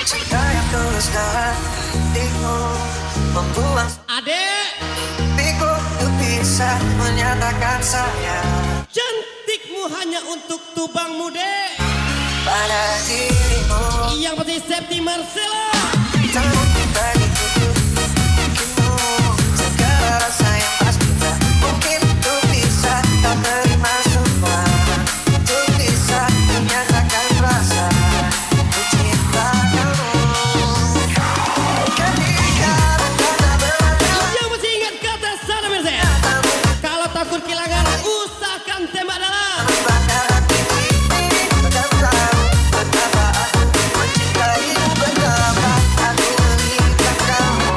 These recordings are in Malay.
Cinta yang tulus dalam hatiku membuang Adek, hatiku untuk bisa menyatakan sayang cantikmu hanya untuk tubangmu dek. pada dirimu. Yang pasti Septi Marcella. Tak mungkin bagiku untukmu segala rasa yang pasti tak mungkin untuk bisa kau terima semua, untuk bisa menyatakan rasa ku cinta kamu. Ketika kata berlalu Yang masih ingat kata sana Mercel. Kalau takut kehilangan, usahakan tembak dalam. bakar hati ini, kau tahu betapa aku mencintaimu, betapa aku menginginkan kamu.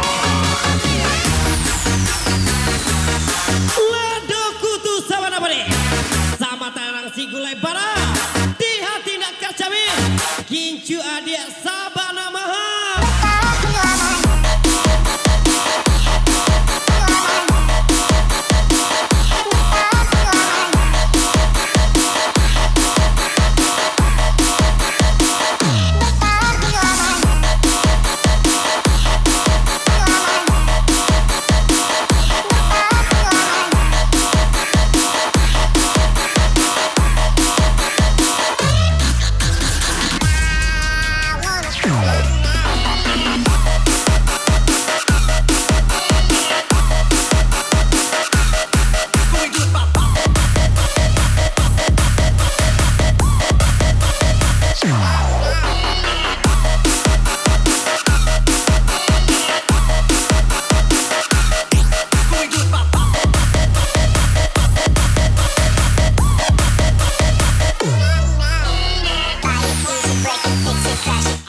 Lado kutu sama apa deh? Sama tarang si gulai bara. Di hati nak kacamin. Kincu adik sabana mahal.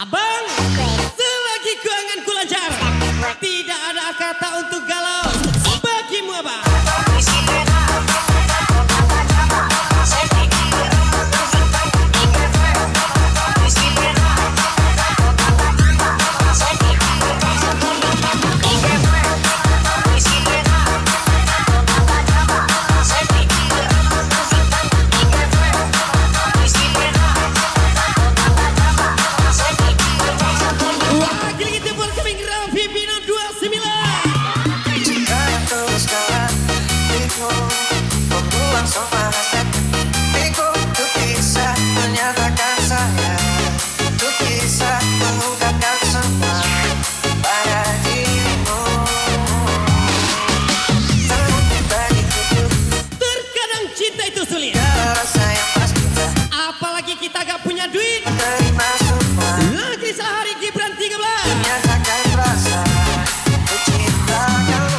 Abang, selagi keuanganku lancar, tidak ada kata untuk galau. Bagimu abang. Wakil kita buat kami Raffi Bina 29. Cinta yang tulus dalam hatiku membuang semua hasrat hatiku untuk bisa menyatakan sayang, untuk bisa mengungkapkan semua pada dirimu. Tak mungkin bagiku Terkadang cinta itu sulit, segala rasa yang pasti tak apalagi kita gak punya duit. terima semua, Lagi sehari Gibran 13. menyatakan rasa ku cinta kamu.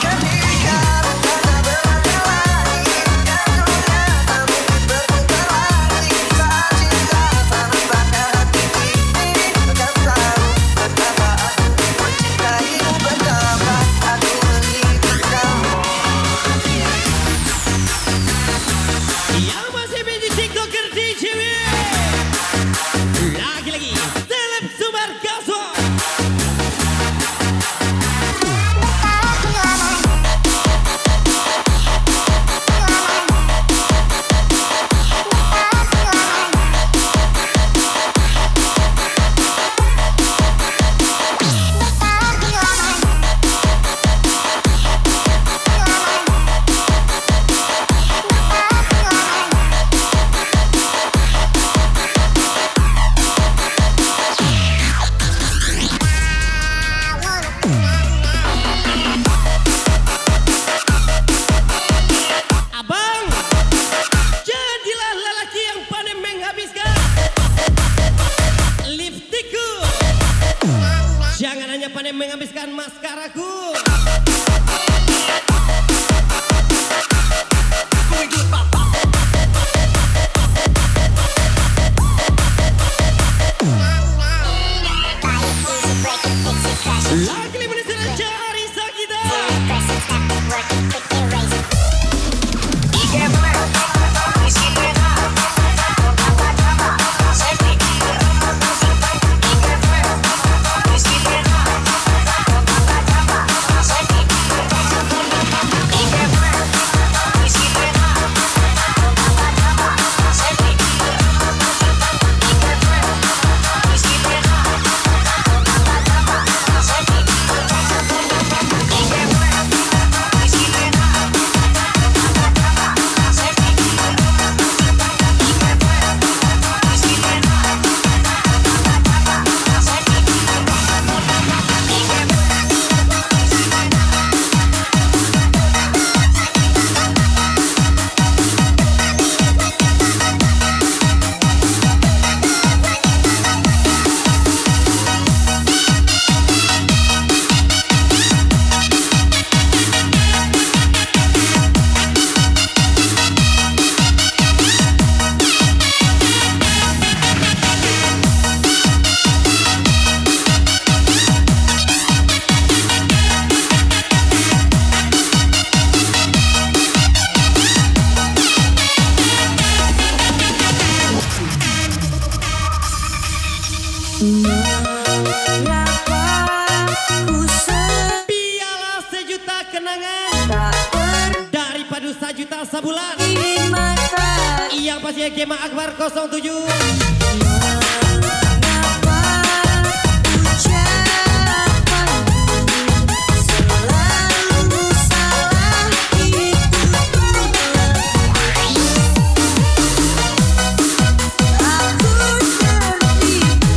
Ketika kata berlalu lagi, jatuhnya tak mungkin berputar lagi. Saat cinta tak membakar hati ini, kau tahu betapa aku mencintaimu, betapa aku menginginkan kamu. Yang masih biji tiktoker di CW. Lagi-lagi Seleb Sumber Gaswa. Abang, jadilah lelaki yang pandai menghabiskan lipstickku. Jangan hanya pandai menghabiskan maskaraku. Lagi menyesal cari sakit. Mengapa ku Piala sejuta kenangan tak daripada sejuta sebulan. berdiri mata? Yang pastinya Gema Akbar 07. Mengapa ucapanmu selalu salah? Itu aku tertipu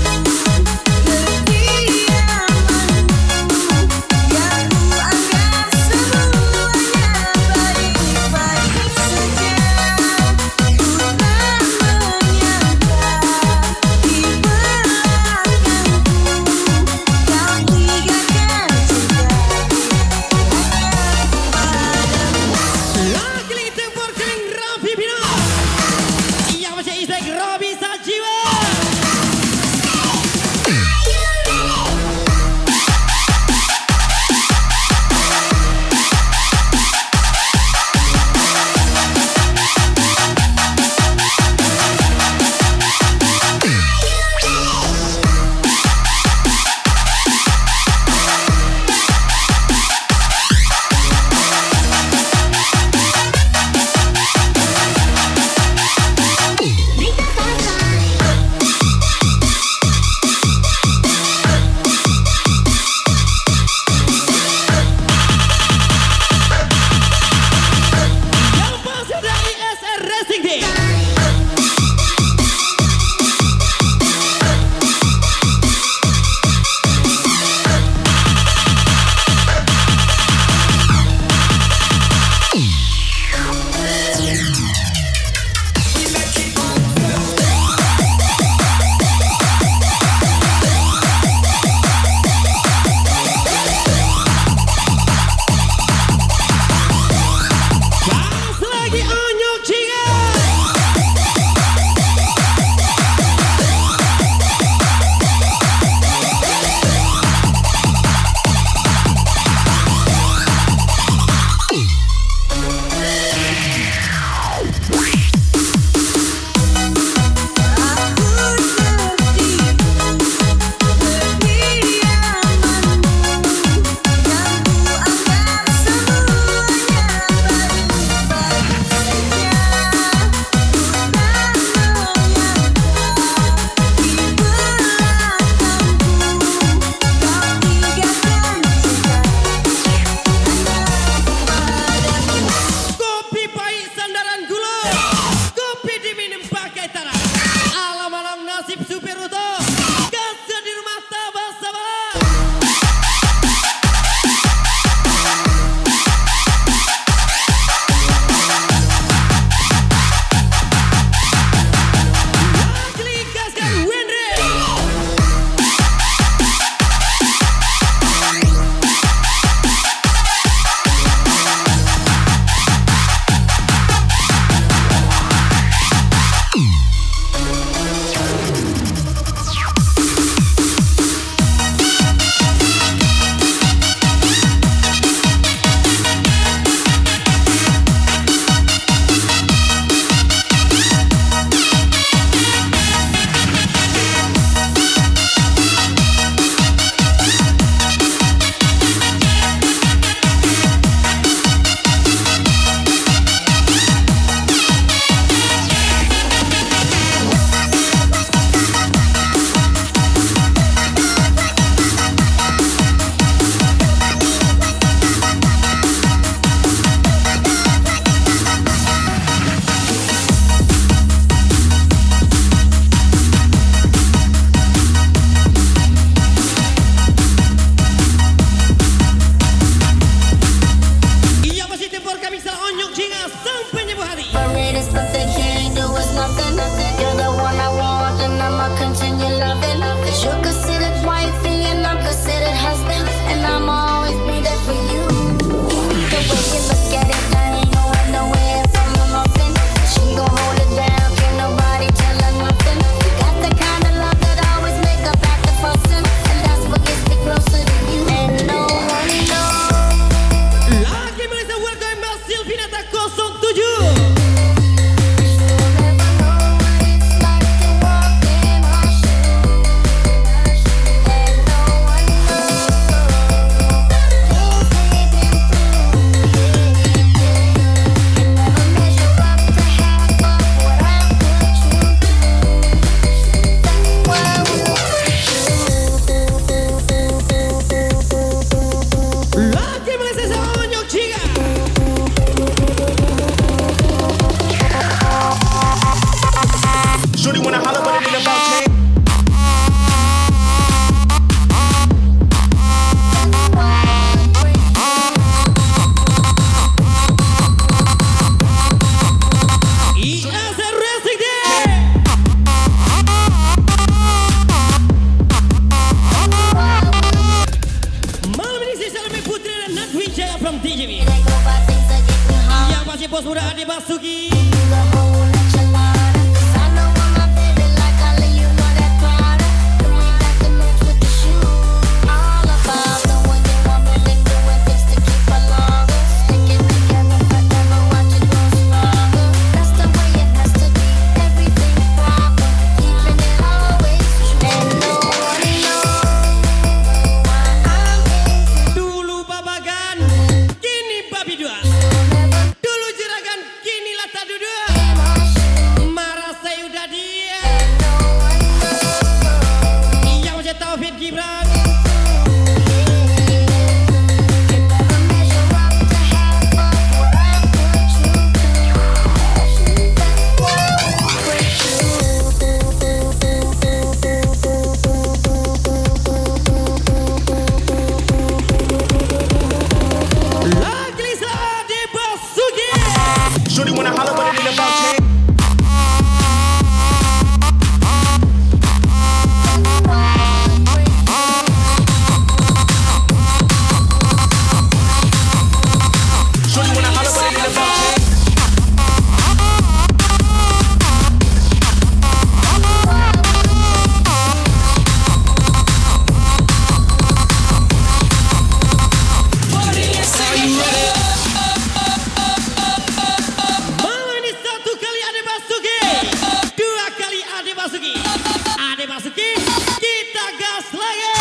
kediamanmu yang kuanggap semuanya baik-baik saja. Ku tak menyangka bos muda Ade Basuki. Dulu babagan, kini babi dua. Dulu jeragan, kini lata dudua. Marah saya udah dia. Yang macam Taufik Gibran. Laglisa Ade Basuki. Shorty wanna holler, but it ain't about change. Shorty wanna holler, but it ain't about change. Malam ini satu kali Ade Basuki, dua kali Ade Basuki. Ade Basuki, kita gas lagi.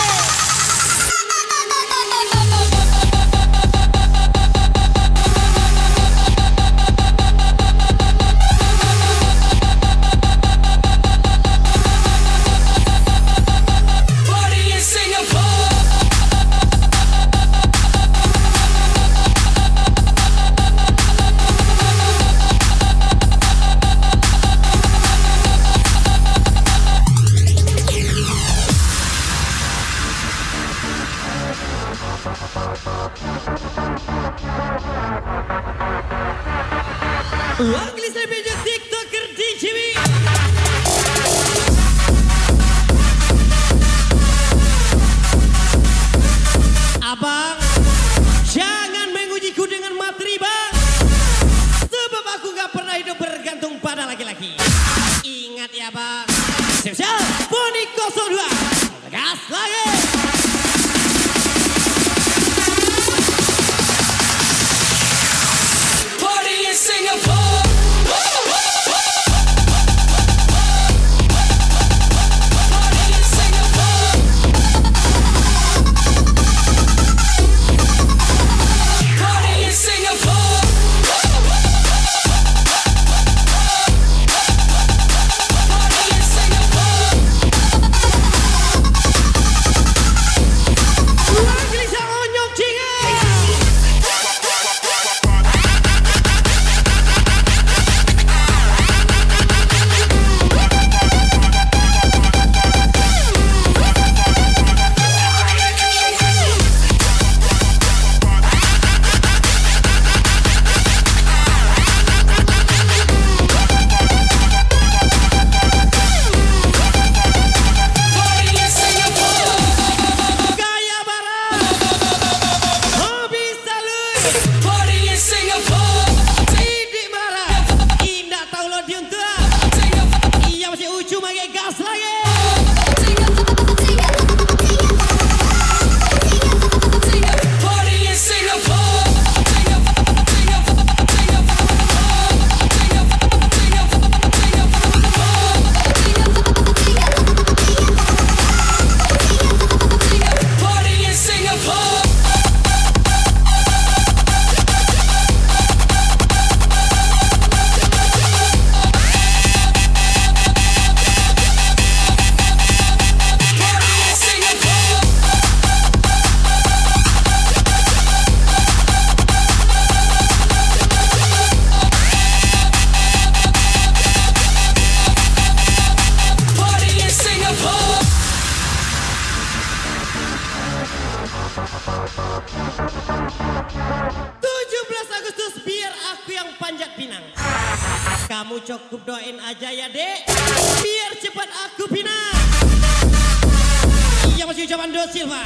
Laglisa Beja TikToker di Ciwi. Abang, jangan mengujiku dengan materi bang. Sebab aku gak pernah hidup bergantung pada laki-laki. Ingat ya bang. Siap-siap, Boni 02. Gas lagi. Laglisa Onyok Cinga. Gaya Barat, Hobi Salud, Sidik Marah, Indah tahu lo diuntuk. Iya masih ucu pakai gas lagi. Kamu cukup doain aja ya dek, biar cepat aku pindah. Iya masih ucapan Do Silva.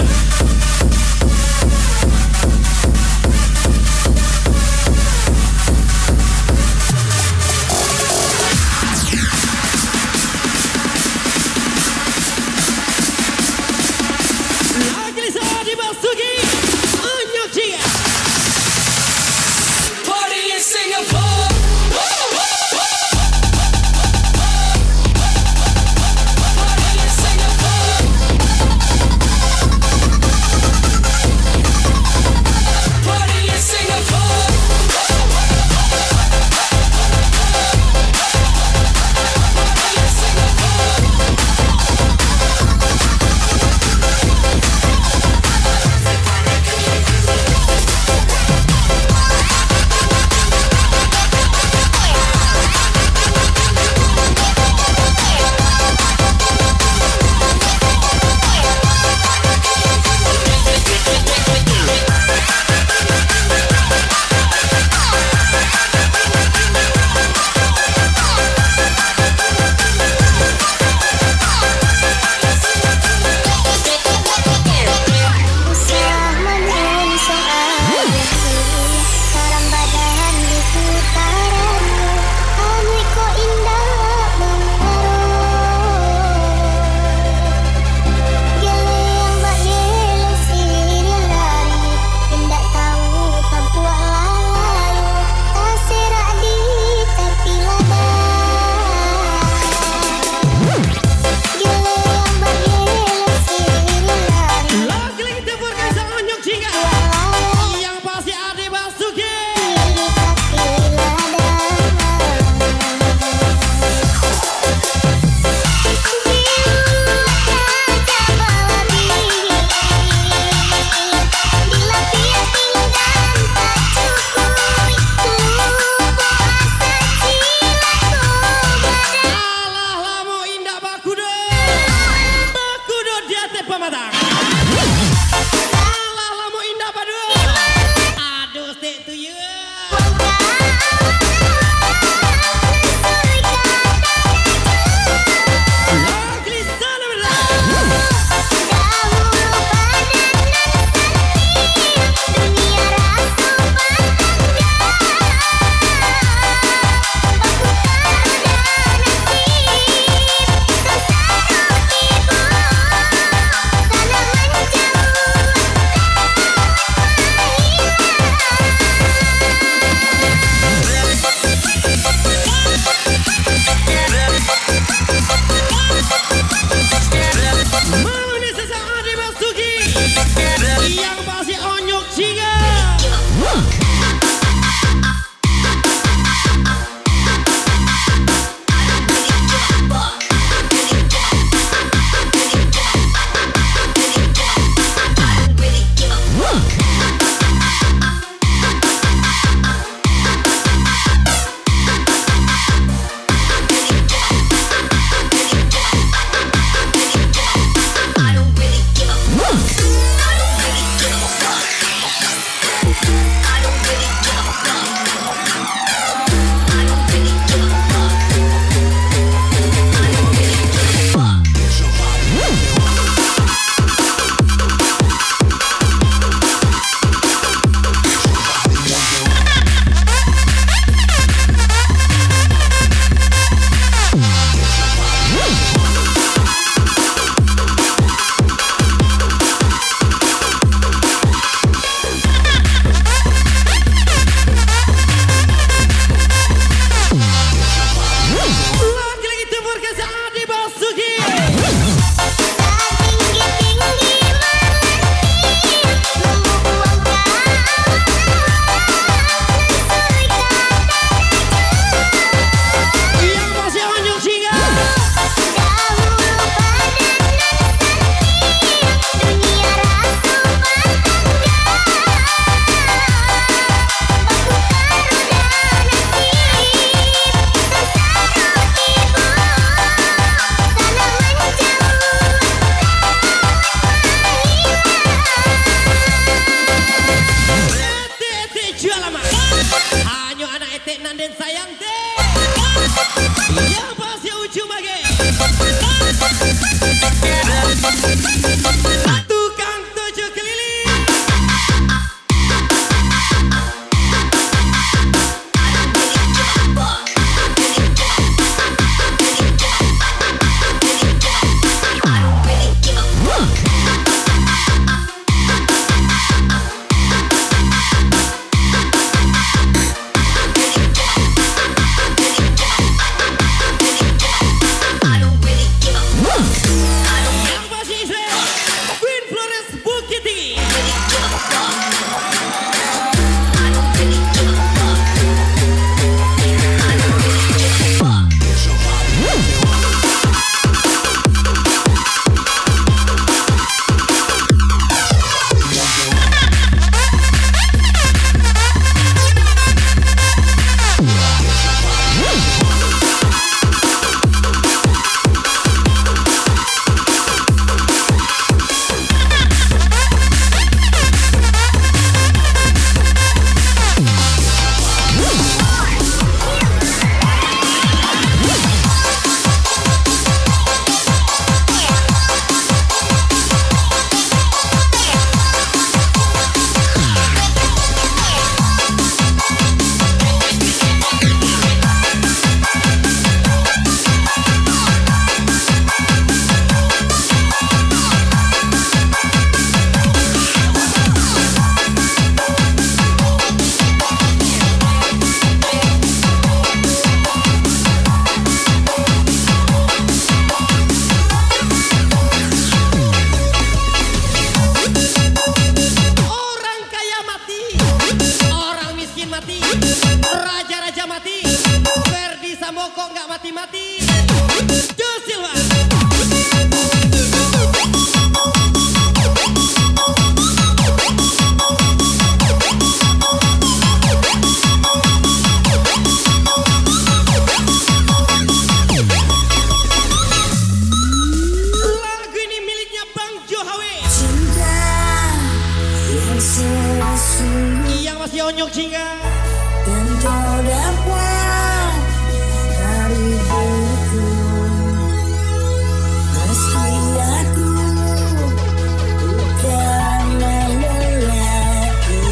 batang. Salah lamu indah padu. Aduh stick to you. Sana Yang masih onyok jingga. Dan kau dapat dari diriku, meski aku bukan lelaki.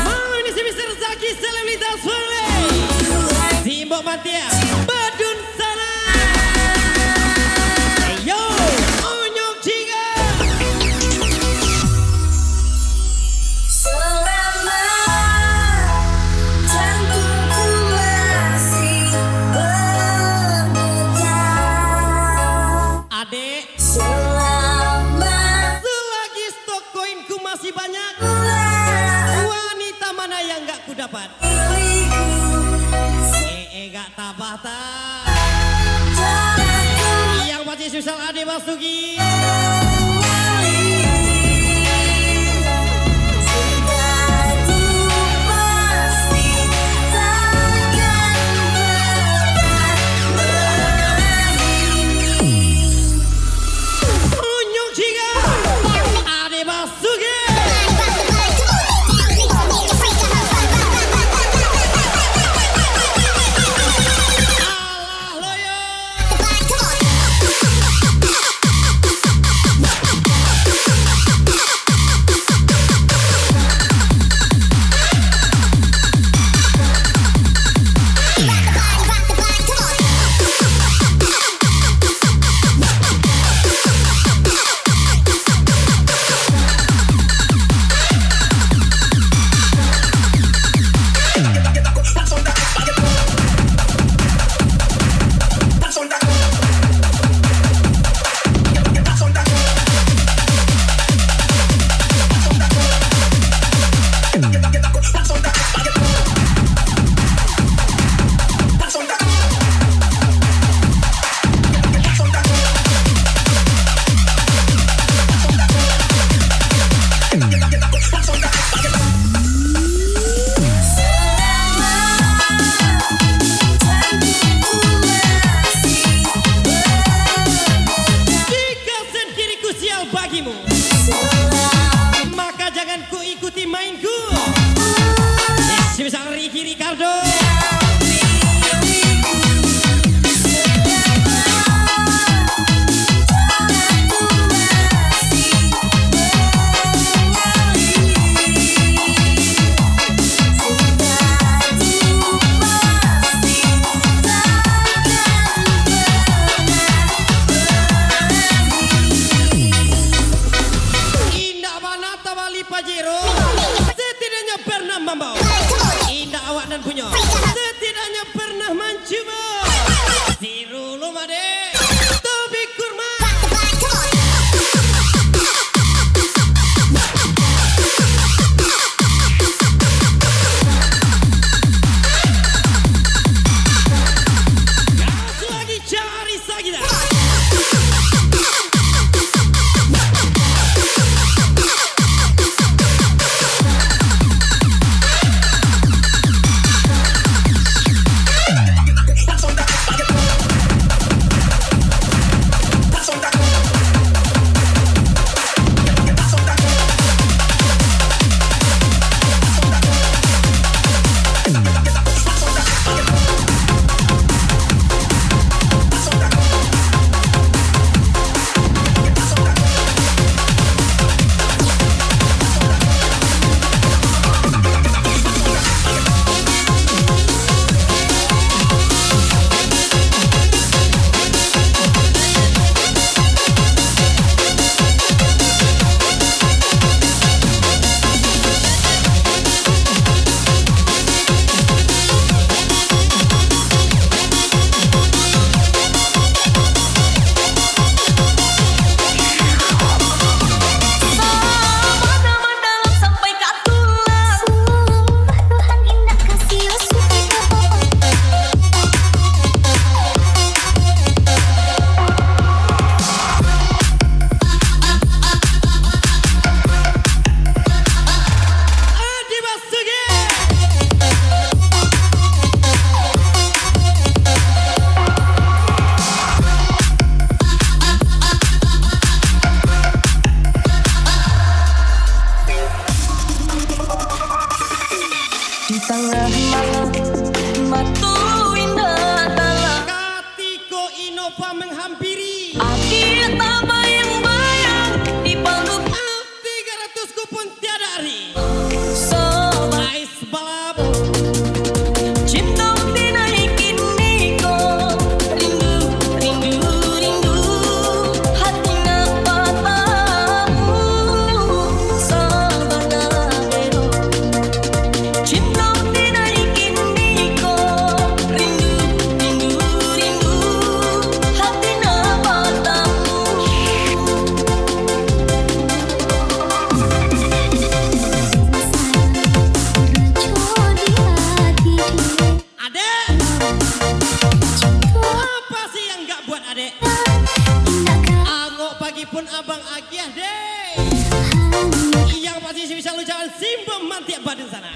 Mau ini si Mr. Zaki selebritas Furle. Simbok Mantia. Badun sana. Ayo, onyok jingga. Selama jantungku masih berdetak, Adek, selama selagi stok koinku masih banyak, wanita mana yang gak ku dapat? milikku, Gak tabah tak. tanahku Yang masih susah Ade Basuki. Onyok jingga. Ade Basuki. Alah loyo. Jika sen kiriku sial bagimu, maka jangan ku ikuti mainku. Sebesar Ricky Ricardo. Indah Banata Wali Pajero. Setidaknya pernah membawa. Indah awak dan punya. Setidaknya pernah mencoba. Siru Lumade. Tobi Kurma. Gas lagi cari Sagida. apalagi pun Abang Agiah deh. Yang pasti bisa ucapan Simba Mantiak Badan sana.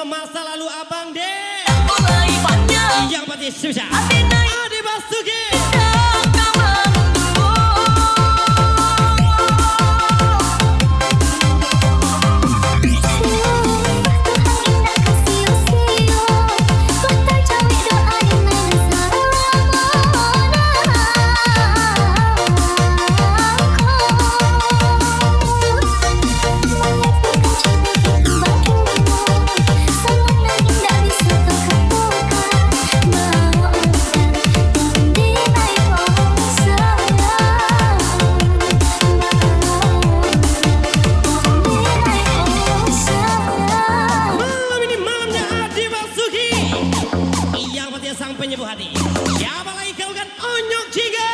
Masa lalu Abang deh yang pasti susah Ade Basuki. Penyembuh hati. Siapa lagi kau kan Onyok Jiga.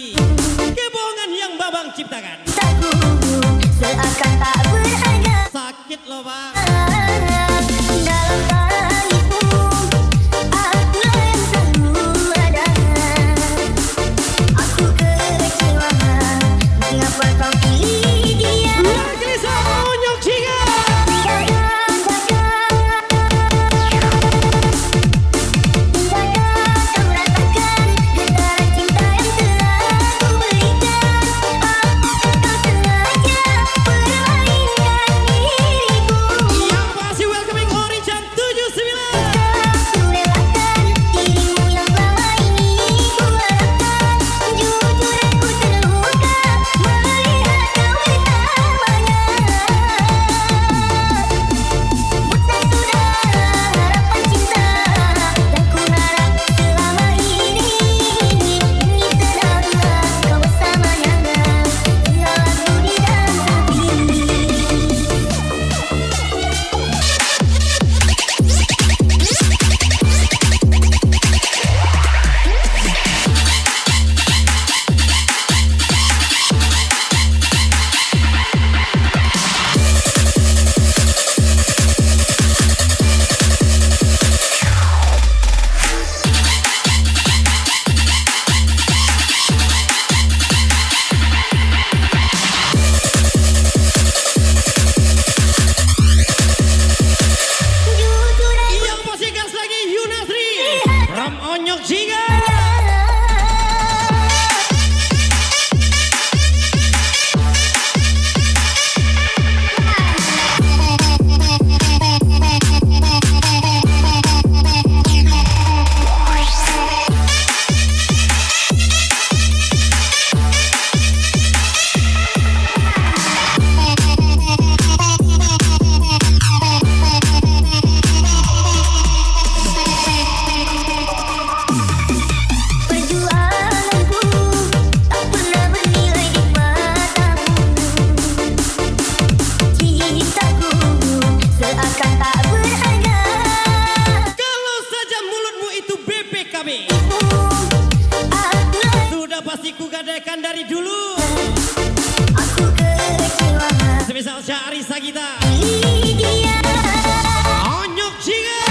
lagi kebohongan yang babang ciptakan. Seakan tak berharga Sakit loh bang. dalam tangismu. Akulah yang selalu ada. Aku kecewa mengapa kau pilih dia. Marklisa Onyok Jinga. Yang pasti welcoming Orijan 79. Yang pasti gas lagi Yunasri Ram Onyok Jinga. Perjuanganku tak pernah bernilai di matamu. Cintaku seakan tak berharga. Kalau saja mulutmu itu BPKB, Akulah sudah pasti kugadaikan dari dulu. aku kecewa Semisal Syahri Sagita pilih dia. Onyok Jinga.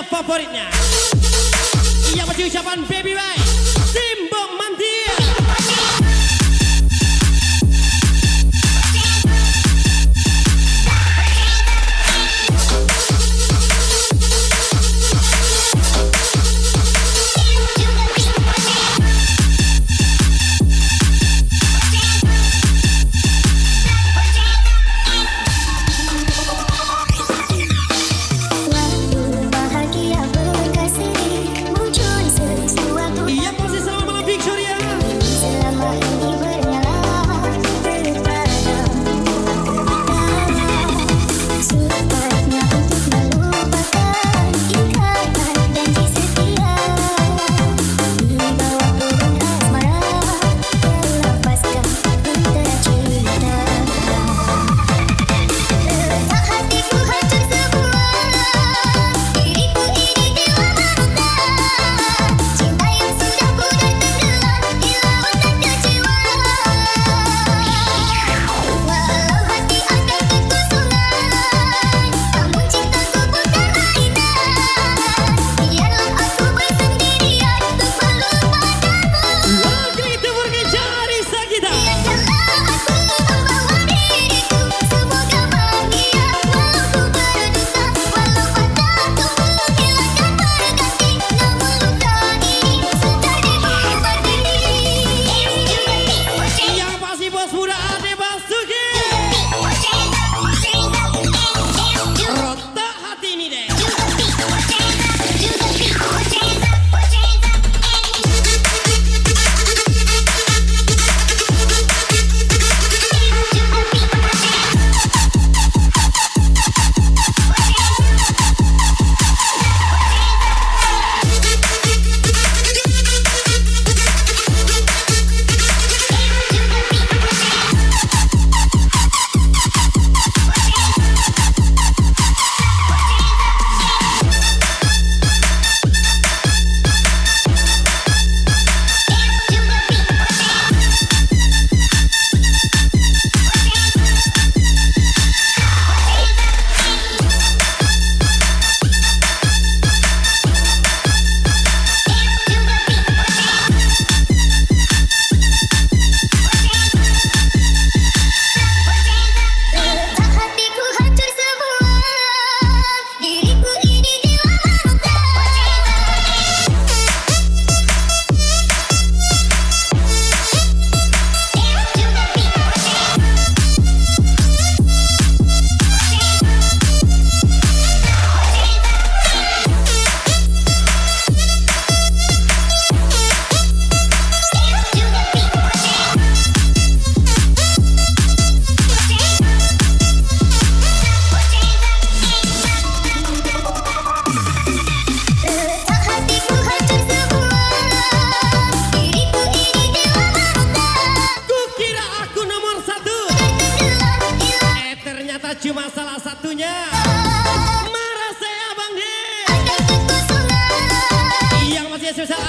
favoritnya. Ia baju ucapan Baby Boy Simbong Mantir.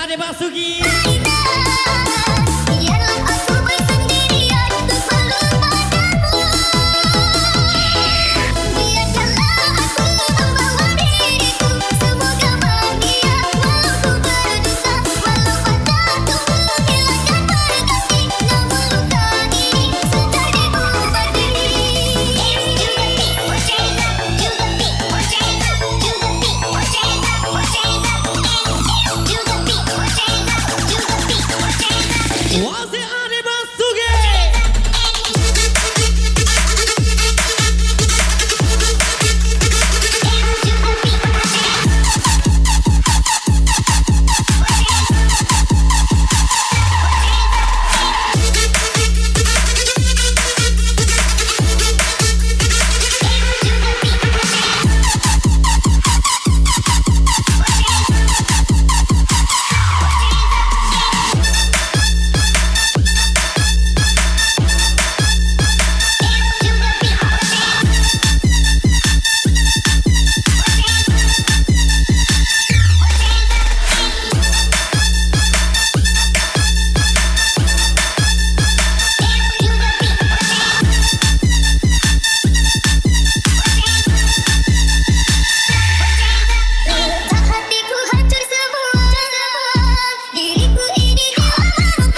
Ade Basuki. Biarlah aku bersendirian untuk melupakanmu. Biarkanlah aku membawa diriku. Semoga bahagia walau ku berduka. Walau patah tubuh hilangkan berganti. Namun luka ini sudah diobati. Wasi Ade Basuki. Tak hatiku hancur semua. Diriku ini dilakukan.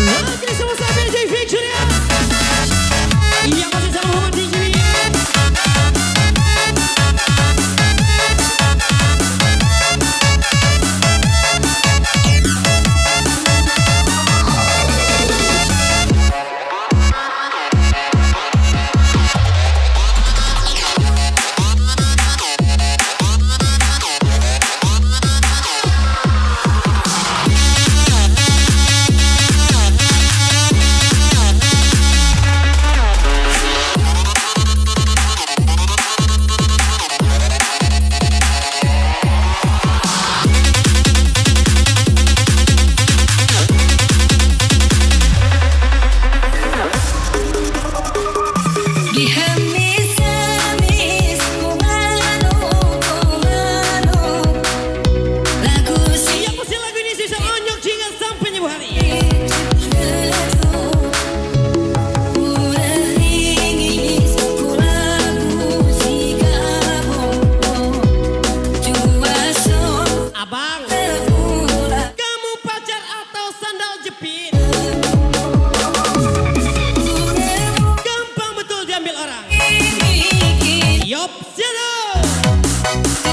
Lagi sama saya PJ Victory. Yang masih sama Muhammad Tinggi. Dihemis-hemis kumano lagu si Yang pasti lagu ini sisa onyok hingga sampai nyebuh hari. Uringis kulagu si kamu juaso Abang, terulah kamu pacar atau sandal jepit? Gampang betul diambil orang. mikir Yop, siapa?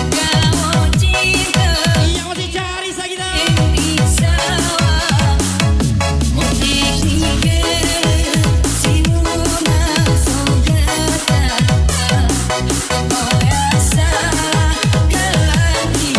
kau cinta Yang masih cari Sagita. di sawah motik mikir si luna sogata koyasa kalani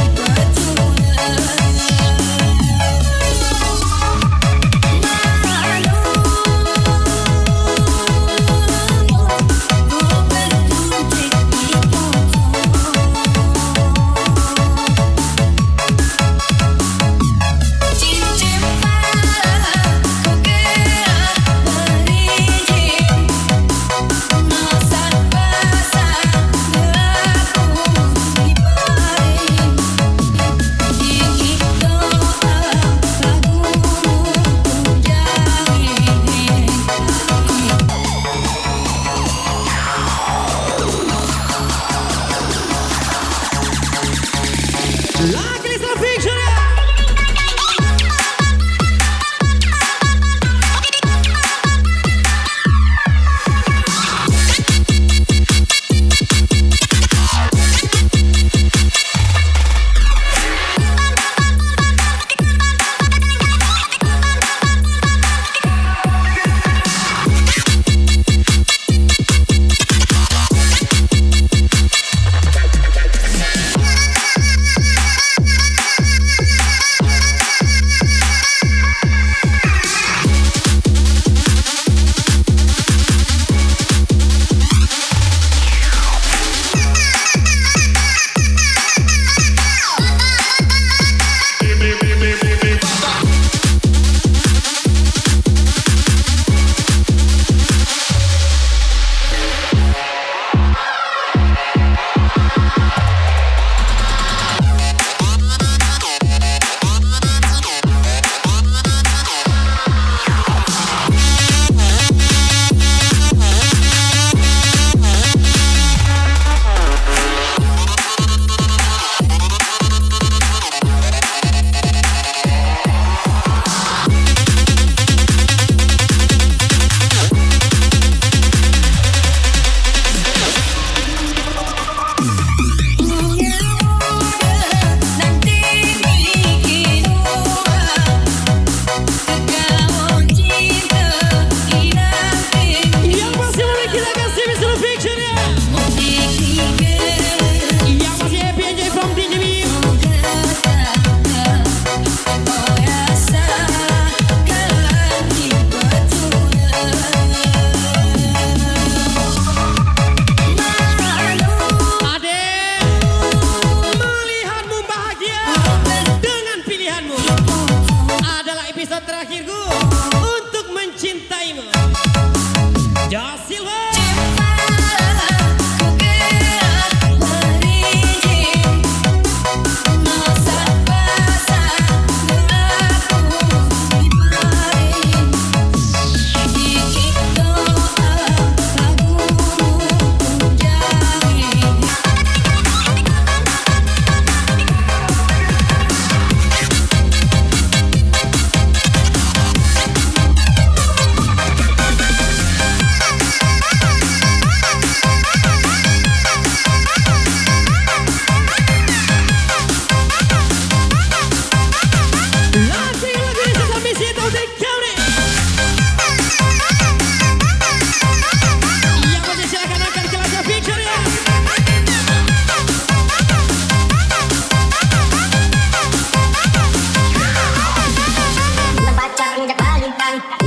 Lagi sama Victory. picture-nya. Motivasi Yang masih happy enjoy from DJB. Adek, melihatmu bahagia dengan pilihanmu adalah episode terakhirku untuk mencintaimu. Joss Silva.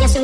Ya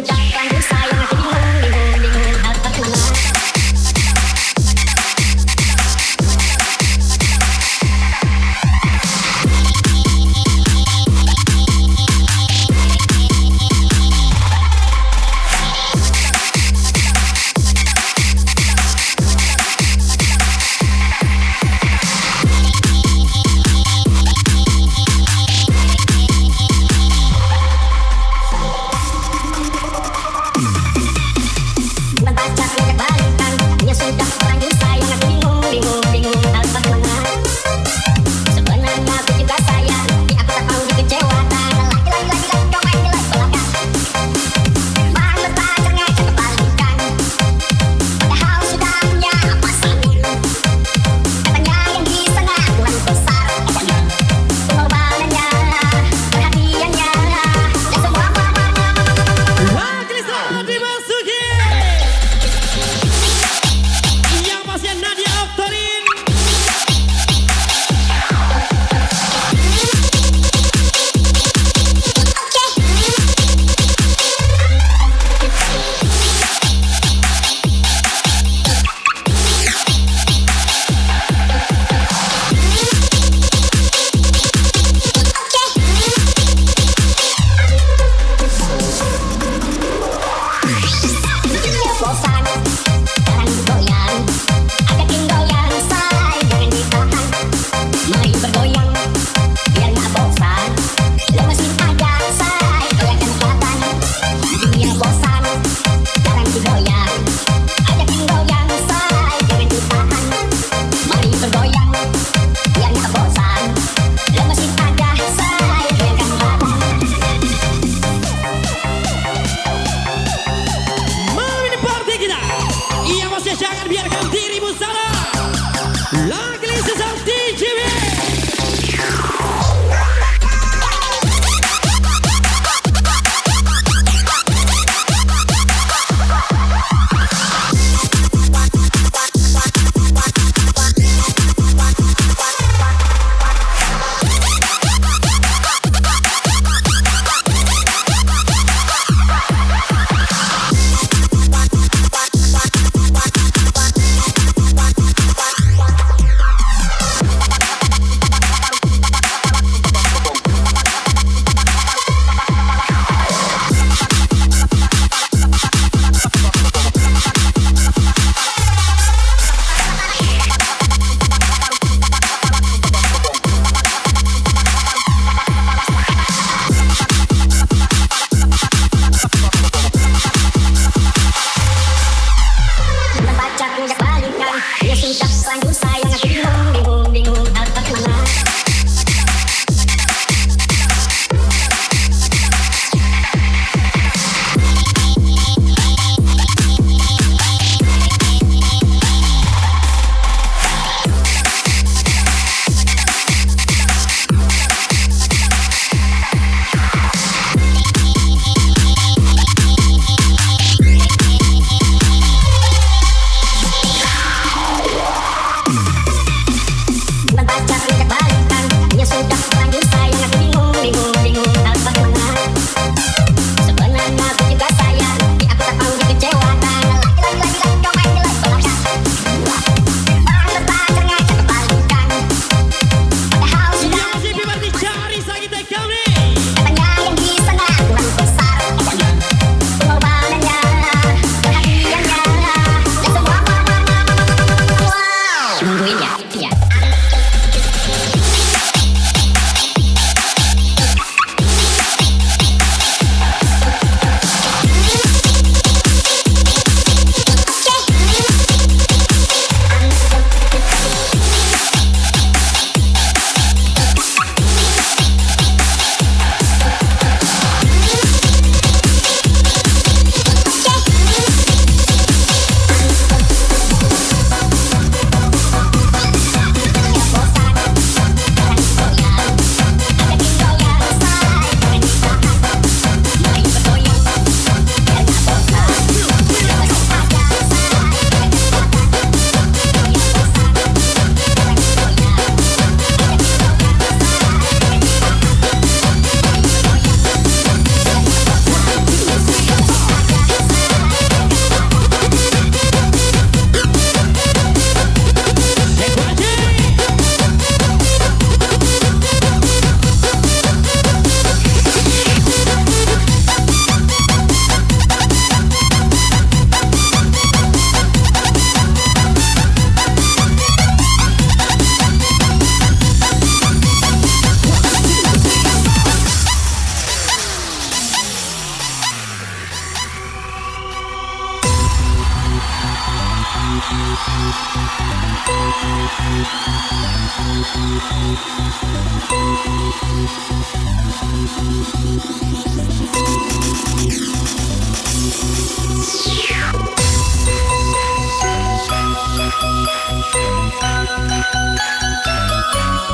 sudah lanjut sayang aku bingung apa kemana.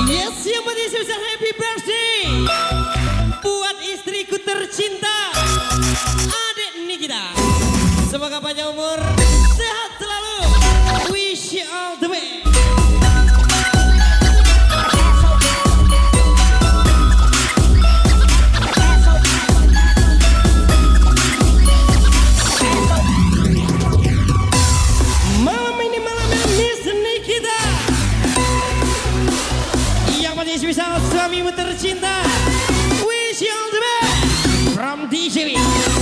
Yes, yang penting spesial happy birthday buat istriku tercinta, adik Nikita. Semoga panjang umur, sehat selalu. Wish you all the best. Malam ini malamnya Miss Nikita. Yang paling spesial suamimu tercinta. Wish you all the best from DJW.